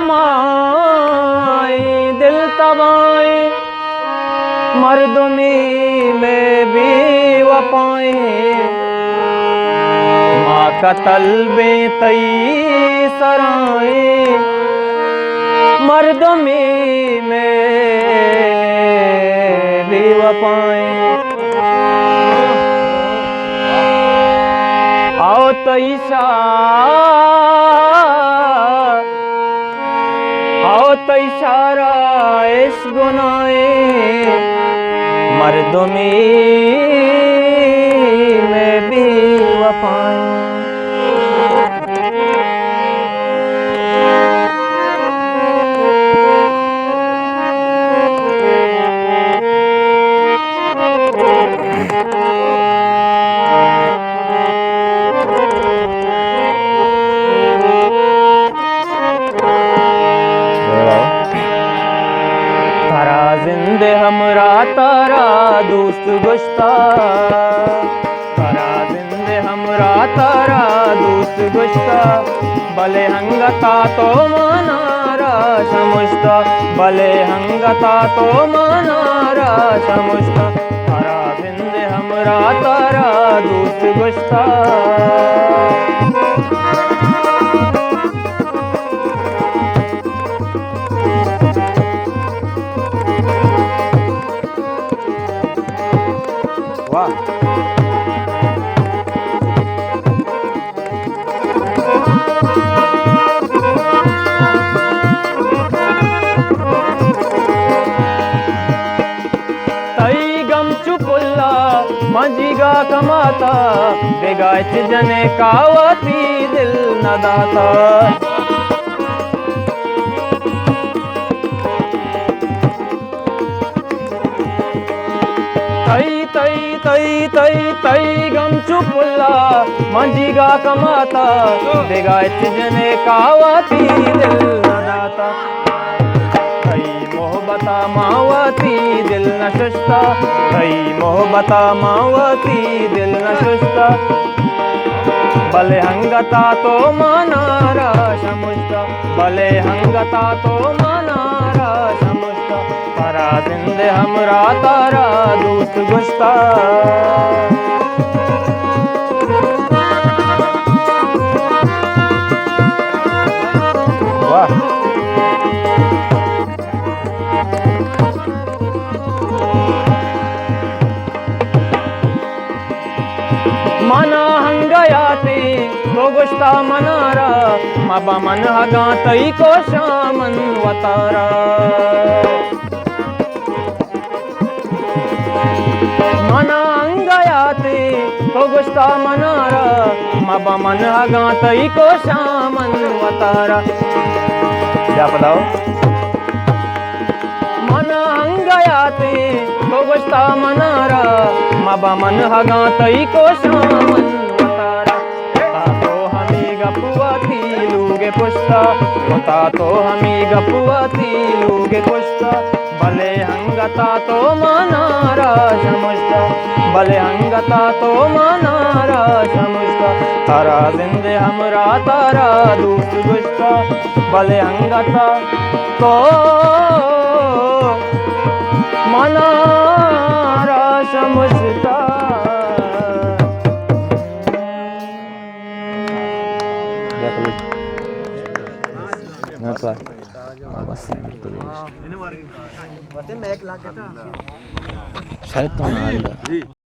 माए दिल तबाए मर्दमी में भी वफाए माँ का तलबे तई सराए मर्दमी में भी वफाए आओ तो इशारा इस गुनाए मर्दमी में भी वफाएं जिंदे हमरा तारा दोस्त गुश्ता तारा जिंदे हमरा तारा दोस्त गुश्ता भले हंगता तो मनारा शमुश्ता भले हंगता तो मनारा शमुश्ता तारा जिंदे हमरा तारा दोस्त गुश्ता तई गम चुपुल्ला मजिगा कमाता बेगाच जने कावती दिल न दाता तई गम चुपुल्ला मंजिगा कमाता बेगाच जने कावती दिल न दाता तई मोहब्बता मावती दिल न शुश्ता तई मोहब्बता मावती दिल न शुश्ता भले हंगता तो मनारा शमुश्ता भले हंगता तो मनारा शमुश्ता तारा जिंदे हमरा तारा दोस्त गुश्ता वाह मना हंगयाते तो गुश्ता मनारा माबा मन हगा तई को शामन वतारा मना हंगयाते तो गुश्ता मनारा माबा मन हगा तई को शामन वतारा क्या बताओ मना हंगयाते तो गुश्ता मनारा माबा मन हगा तई को शामन वतारा तो हमी गपुआती लूगे पुश्ता होता तो हमी गपुआती लूगे पुश्ता भले हंगता तो मनारा शमुश्ता भले हंगता तो मनारा शमुश्ता तारा जिंदे हमरा तारा दोस्त गुश्ता भले हंगता तो मनारा शमुश्ता शायद तो